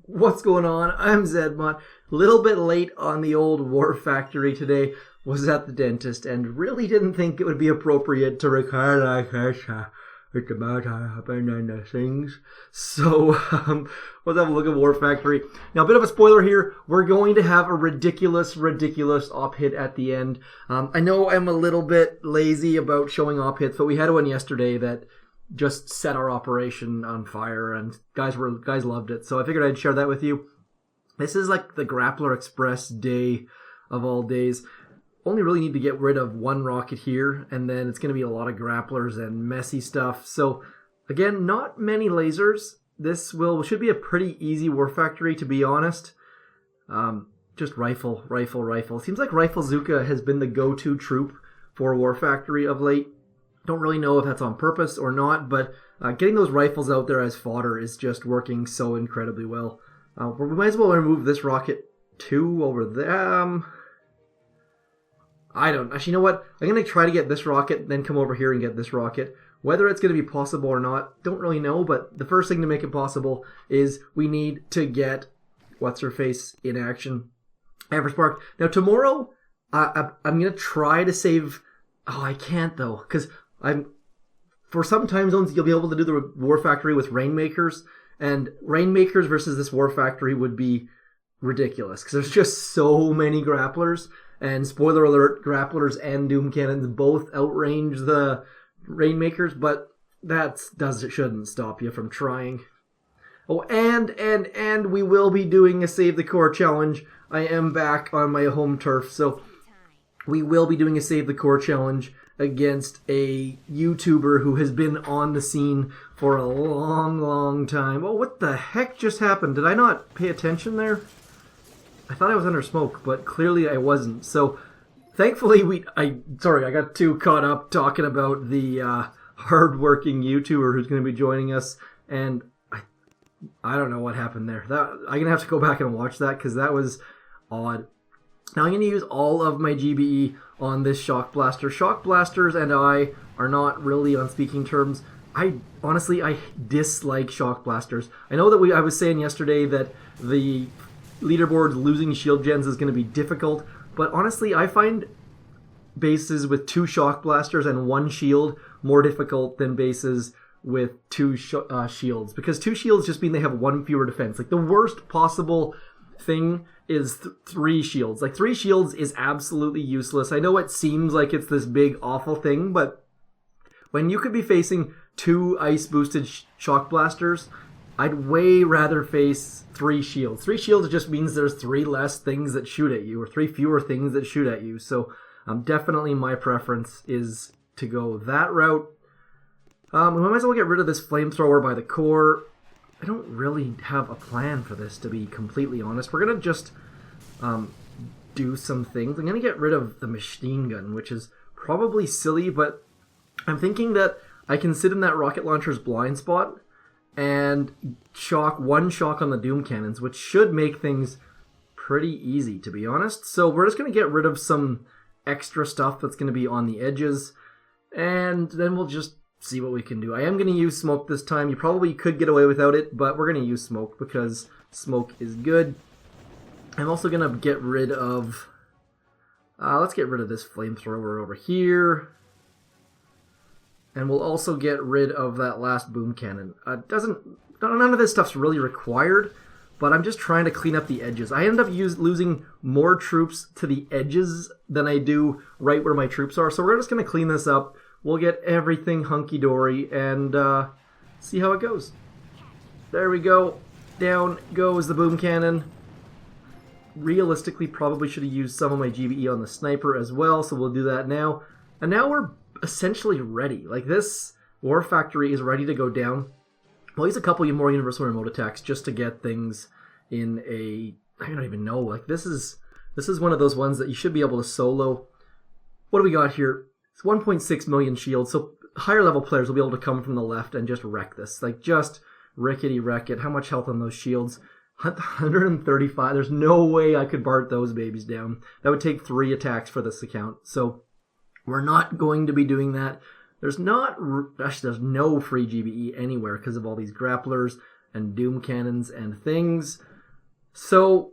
What's going on? I'm zmoT. Little bit late on the old War Factory today. Was at the dentist and really didn't think it would be appropriate to record like this with about happening and the things. So, let's have a look at War Factory. Now, a bit of a spoiler here. We're going to have a ridiculous op hit at the end. I know I'm a little bit lazy about showing op hits, but we had one yesterday that just set our operation on fire, and guys loved it. So I figured I'd share that with you. This is like the Grappler Express day of all days. Only really need to get rid of one rocket here, and then it's going to be a lot of grapplers and messy stuff. So again, not many lasers. This should be a pretty easy War Factory, to be honest. Just rifle. Seems like Rifle Zooka has been the go-to troop for War Factory of late. Don't really know if that's on purpose or not, but getting those rifles out there as fodder is just working so incredibly well. We might as well remove this rocket too over there. Actually, you know what? I'm going to try to get this rocket, then come over here and get this rocket. Whether it's going to be possible or not, don't really know, but the first thing to make it possible is we need to get What's-Her-Face in action. Everspark. Now, tomorrow, I'm going to try to save... Oh, I can't, though, because for some time zones, you'll be able to do the War Factory with Rainmakers, and Rainmakers versus this War Factory would be ridiculous, because there's just so many grapplers. And spoiler alert, grapplers and doom cannons both outrange the Rainmakers, but that shouldn't stop you from trying. Oh, and we will be doing a Save the Core challenge. I am back on my home turf, so we will be doing a Save the Core challenge against a YouTuber who has been on the scene for a long time. Oh, what the heck just happened? Did I not pay attention there? I thought I was under smoke, but clearly I wasn't. So, thankfully, I got too caught up talking about the hard-working YouTuber who's going to be joining us, and I don't know what happened there. I'm going to have to go back and watch that, because that was odd. Now, I'm going to use all of my GBE on this Shock Blaster. Shock Blasters and I are not really on speaking terms. I dislike Shock Blasters. I know that I was saying yesterday that the leaderboard losing shield gens is going to be difficult, but honestly, I find bases with 2 Shock Blasters and 1 shield more difficult than bases with 2 shields, because 2 shields just mean they have 1 fewer defense. Like, the worst possible thing is 3 shields. Like, 3 shields is absolutely useless. I know it seems like it's this big awful thing, but when you could be facing 2 ice boosted Shock Blasters, I'd way rather face 3 shields. 3 shields just means there's 3 less things that shoot at you, or 3 fewer things that shoot at you. So definitely my preference is to go that route. We might as well get rid of this flamethrower by the core. I don't really have a plan for this, to be completely honest. We're going to just do some things. I'm going to get rid of the machine gun, which is probably silly, but I'm thinking that I can sit in that rocket launcher's blind spot and one shock on the doom cannons, which should make things pretty easy, to be honest. So we're just going to get rid of some extra stuff that's going to be on the edges, and then we'll just see what we can do. I am going to use smoke this time. You probably could get away without it, but we're going to use smoke because smoke is good. I'm also going to get rid of... let's get rid of this flamethrower over here. And we'll also get rid of that last boom cannon. None of this stuff's really required, but I'm just trying to clean up the edges. I end up losing more troops to the edges than I do right where my troops are, so we're just going to clean this up. We'll get everything hunky-dory and see how it goes. There we go. Down goes the boom cannon. Realistically, probably should have used some of my GBE on the sniper as well, so we'll do that now. And now we're essentially ready. Like, this War Factory is ready to go down. We'll use a couple more universal remote attacks just to get things in a... I don't even know. Like, this is one of those ones that you should be able to solo. What do we got here? It's 1.6 million shields, so higher level players will be able to come from the left and just wreck this. Like, just rickety wreck it. How much health on those shields? 135. There's no way I could BART those babies down. That would take 3 attacks for this account. So we're not going to be doing that. There's no free GBE anywhere because of all these grapplers and doom cannons and things. So,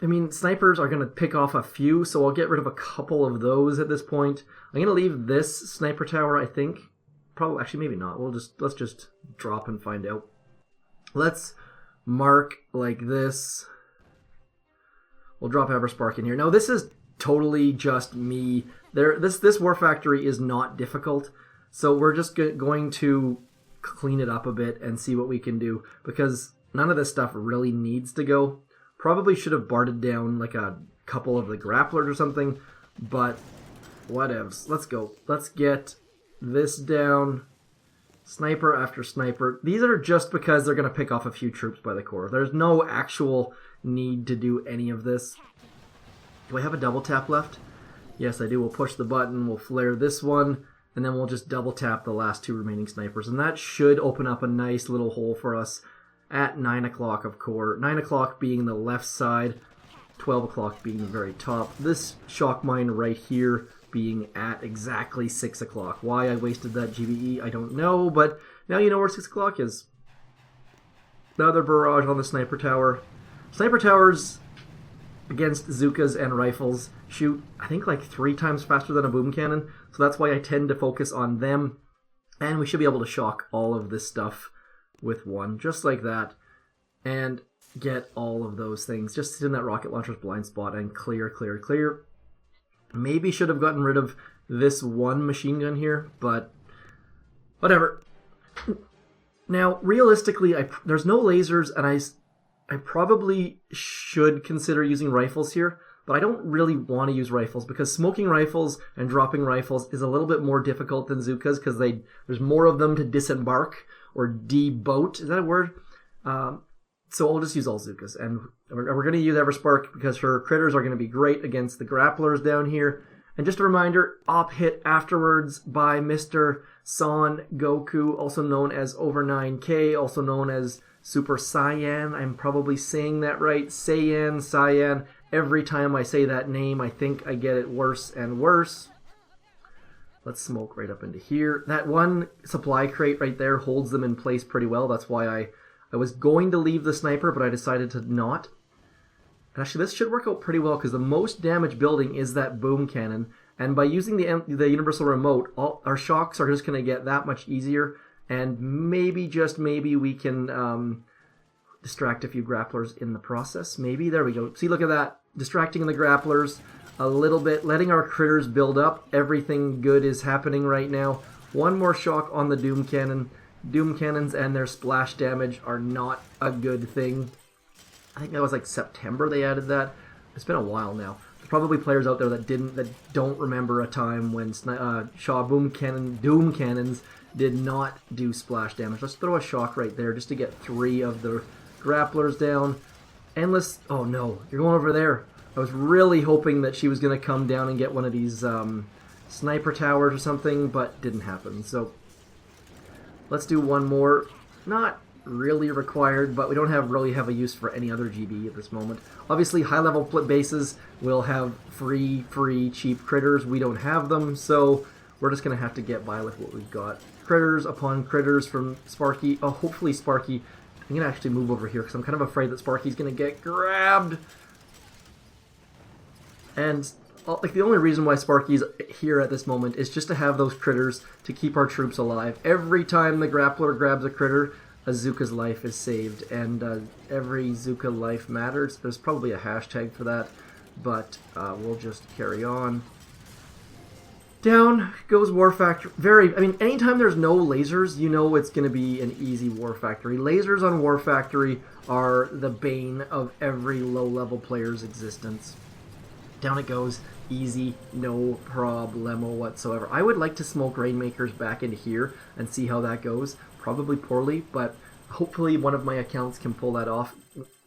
I mean, snipers are going to pick off a few, so I'll get rid of a couple of those at this point. I'm going to leave this sniper tower, I think. Probably, actually, maybe not. Let's just drop and find out. Let's mark like this. We'll drop Everspark in here. Now, this is totally just me. This War Factory is not difficult, so we're just going to clean it up a bit and see what we can do, because none of this stuff really needs to go. Probably should have barded down like a couple of the grapplers or something, but whatevs. Let's go. Let's get this down. Sniper after sniper. These are just because they're going to pick off a few troops by the core. There's no actual need to do any of this. Do I have a double tap left? Yes, I do. We'll push the button. We'll flare this one, and then we'll just double tap the last two remaining snipers. And that should open up a nice little hole for us at 9 o'clock of core. 9 o'clock being the left side, 12 o'clock being the very top. This shock mine right here being at exactly 6 o'clock. Why I wasted that GBE, I don't know, but now you know where 6 o'clock is. Another barrage on the sniper tower. Sniper towers against Zookas and rifles shoot, I think, like 3 times faster than a boom cannon, so that's why I tend to focus on them. And we should be able to shock all of this stuff with one, just like that, and get all of those things. Just sit in that rocket launcher's blind spot and clear, clear, clear. Maybe should have gotten rid of this one machine gun here, but whatever. Now, realistically, there's no lasers, and I probably should consider using rifles here, but I don't really want to use rifles because smoking rifles and dropping rifles is a little bit more difficult than Zookas because there's more of them to disembark or deboat. Is that a word? So I'll just use all Zookas, and we're going to use Everspark because her critters are going to be great against the grapplers down here. And just a reminder, op hit afterwards by Mr. Son Goku, also known as Over 9K, also known as Super Saiyan. I'm probably saying that right. Cyan. Every time I say that name, I think I get it worse and worse. Let's smoke right up into here. That one supply crate right there holds them in place pretty well. That's why I was going to leave the sniper, but I decided to not. Actually, this should work out pretty well because the most damage building is that boom cannon. And by using the universal remote, our shocks are just going to get that much easier. And maybe, just maybe, we can distract a few grapplers in the process. Maybe. There we go. See, look at that. Distracting the grapplers a little bit. Letting our critters build up. Everything good is happening right now. One more shock on the Doom Cannon. Doom Cannons and their splash damage are not a good thing. I think that was like September they added that. It's been a while now. There's probably players out there that don't remember a time when Doom Cannons did not do splash damage. Let's throw a shock right there just to get 3 of the grapplers down. Endless. Oh no, you're going over there. I was really hoping that she was going to come down and get one of these sniper towers or something, but didn't happen. So let's do one more. Not really required, but we don't really have a use for any other GB at this moment. Obviously, high-level bases will have free, cheap critters. We don't have them, so we're just going to have to get by with what we've got. Critters upon critters from Sparky. Oh, hopefully Sparky. I'm going to actually move over here because I'm kind of afraid that Sparky's going to get grabbed. And like the only reason why Sparky's here at this moment is just to have those critters to keep our troops alive. Every time the grappler grabs a critter, a Zooka's life is saved, and every Zooka life matters. There's probably a hashtag for that, but we'll just carry on. Down goes War Factory. Anytime there's no lasers, you know it's going to be an easy War Factory. Lasers on War Factory are the bane of every low-level player's existence. Down it goes. Easy, no problemo whatsoever. I would like to smoke Rainmakers back into here and see how that goes. Probably poorly, but hopefully one of my accounts can pull that off.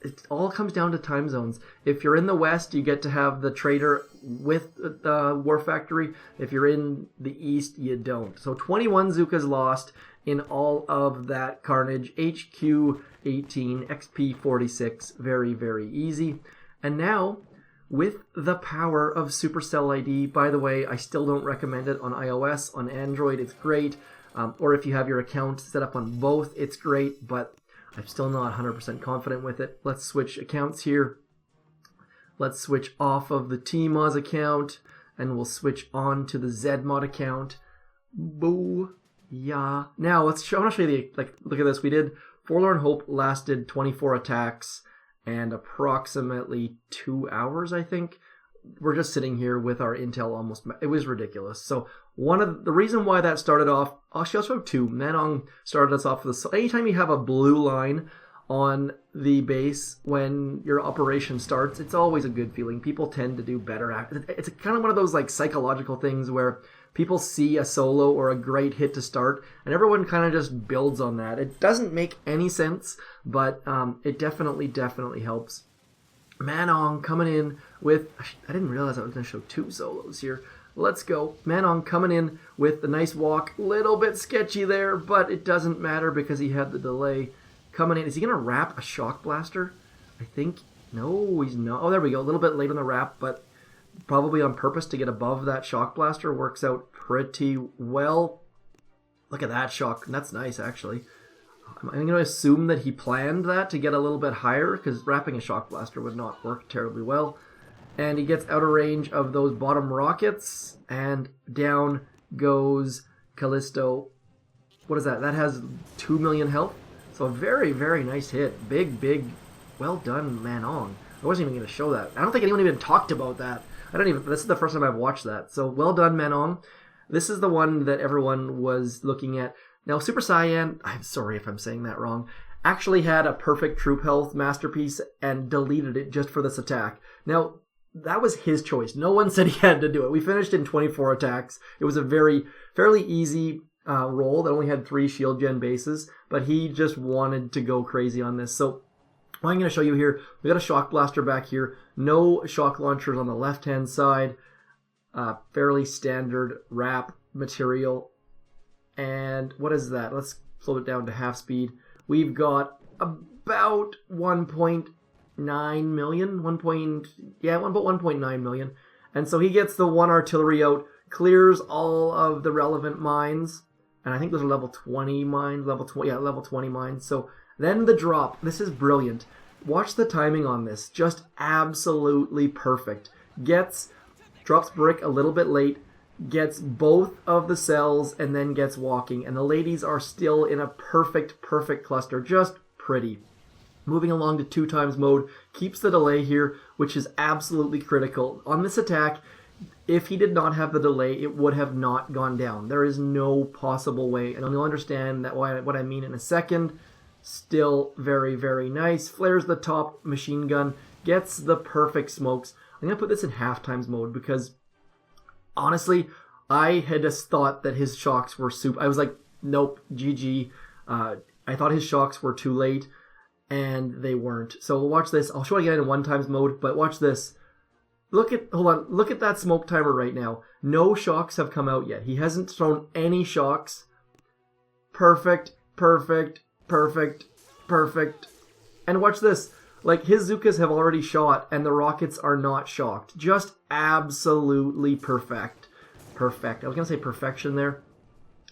It all comes down to time zones. If you're in the West, you get to have the trader with War Factory. If you're in the East, you don't. So 21 Zookas lost in all of that carnage. HQ 18, XP46, very, very easy. And now, with the power of Supercell ID, by the way, I still don't recommend it on iOS. On Android, it's great. Or if you have your account set up on both, it's great. But I'm still not 100% confident with it. Let's switch accounts here. Let's switch off of the TMOS account, and we'll switch on to the zmoT account. Boo. Yeah. Now, I want to show you look at this. We did Forlorn Hope lasted 24 attacks and approximately 2 hours, I think. We're just sitting here with our intel almost. It was ridiculous. So one of the reason why that started off, actually I'll show two. Anon started us off with this. Anytime you have a blue line on the base when your operation starts, it's always a good feeling. People tend to do better. It's kind of one of those like psychological things where people see a solo or a great hit to start, and everyone kind of just builds on that. It doesn't make any sense, but it definitely helps. Anon coming in with... I didn't realize I was going to show two solos here. Let's go. Anon coming in with the nice walk. Little bit sketchy there, but it doesn't matter because he had the delay. Coming in. Is he going to wrap a shock blaster? I think... No, he's not. Oh, there we go. A little bit late on the wrap, but probably on purpose to get above that shock blaster. Works out pretty well. Look at that shock. That's nice, actually. I'm going to assume that he planned that to get a little bit higher, because wrapping a shock blaster would not work terribly well. And he gets out of range of those bottom rockets, and down goes Callisto. What is that? That has 2 million health. So a very, very nice hit. Big, well done, Anon. I wasn't even going to show that. I don't think anyone even talked about that. This is the first time I've watched that. So well done, Anon. This is the one that everyone was looking at. Now, Super Saiyan, I'm sorry if I'm saying that wrong, actually had a perfect troop health masterpiece and deleted it just for this attack. Now, that was his choice. No one said he had to do it. We finished in 24 attacks. It was a fairly easy roll that only had 3 shield gen bases, but he just wanted to go crazy on this. So what I'm going to show you here, we got a shock blaster back here. No shock launchers on the left-hand side. Fairly standard wrap material. And what is that? Let's slow it down to half speed. We've got about 1.9 million. About 1.9 million. And so he gets the 1 artillery out, clears all of the relevant mines. And I think those are level 20 mines. Level 20 mines. So then the drop. This is brilliant. Watch the timing on this. Just absolutely perfect. Drops brick a little bit late. Gets both of the cells and then gets walking, and the ladies are still in a perfect cluster. Just pretty. Moving along to 2 times mode, keeps the delay here, which is absolutely critical. On this attack, if he did not have the delay, it would have not gone down. There is no possible way, and you'll understand that what I mean in a second. Still very, very nice. Flares the top machine gun, gets the perfect smokes. I'm going to put this in half times mode because honestly, I had just thought that his shocks were super. I was like, nope, GG. I thought his shocks were too late, and they weren't. So watch this. I'll show it again in 1 times mode, but watch this. Look at that smoke timer right now. No shocks have come out yet. He hasn't thrown any shocks. Perfect. And watch this. Like, his Zookas have already shot, and the rockets are not shocked. Just absolutely perfect. I was going to say perfection there.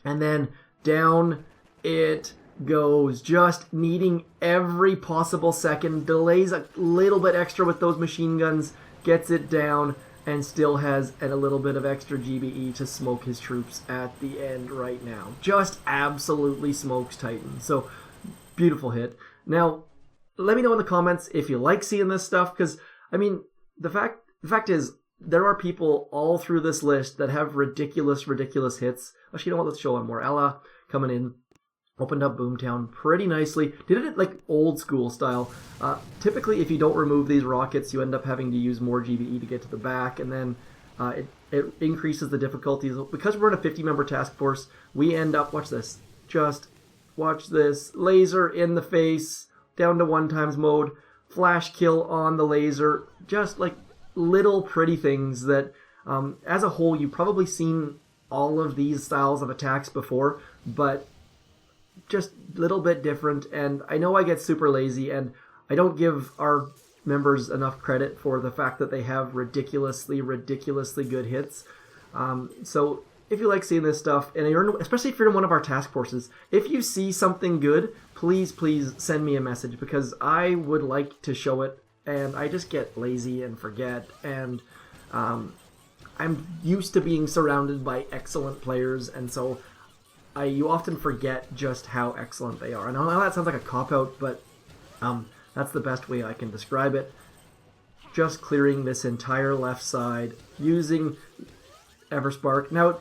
And then down it goes. Just needing every possible second. Delays a little bit extra with those machine guns. Gets it down, and still has a little bit of extra GBE to smoke his troops at the end right now. Just absolutely smokes Titan. So, beautiful hit. Now, let me know in the comments if you like seeing this stuff, because, I mean, the fact is, there are people all through this list that have ridiculous hits. Actually, you know what? Let's show one more. Ella coming in, opened up Boomtown pretty nicely. Did it like old school style. Typically, if you don't remove these rockets, you end up having to use more GBE to get to the back, and then it increases the difficulties. Because we're in a 50-member task force, we end up, watch this, just watch this, laser in the face, down to 1 times mode, flash kill on the laser, just like little pretty things that, as a whole, you've probably seen all of these styles of attacks before, but just a little bit different. And I know I get super lazy, and I don't give our members enough credit for the fact that they have ridiculously good hits. So if you like seeing this stuff, and especially if you're in one of our task forces, if you see something good, please send me a message, because I would like to show it, and I just get lazy and forget, and I'm used to being surrounded by excellent players, and so you often forget just how excellent they are. I know that sounds like a cop-out, but that's the best way I can describe it. Just clearing this entire left side using Everspark. Now,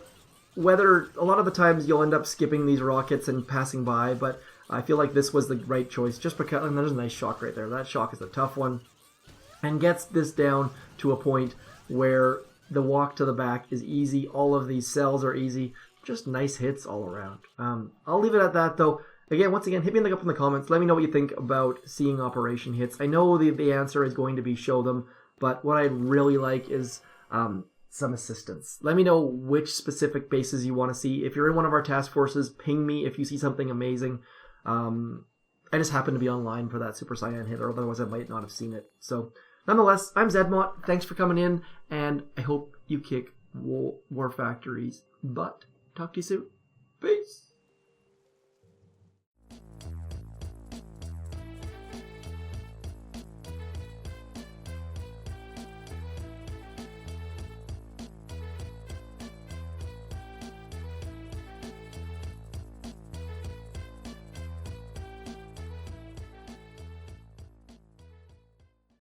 whether a lot of the times you'll end up skipping these rockets and passing by, but I feel like this was the right choice, just because, and there's a nice shock right there. That shock is a tough one, and gets this down to a point where the walk to the back is easy. All of these cells are easy. Just nice hits all around. I'll leave it at that, though. Again, once again, hit me up in the comments. Let me know what you think about seeing operation hits. I know the answer is going to be show them, but what I'd really like is some assistance. Let me know which specific bases you want to see. If you're in one of our task forces, ping me if you see something amazing. I just happen to be online for that Super Cyan hit, or otherwise I might not have seen it. So, nonetheless, I'm zmoT. Thanks for coming in, and I hope you kick War Factory's butt. Talk to you soon. Peace.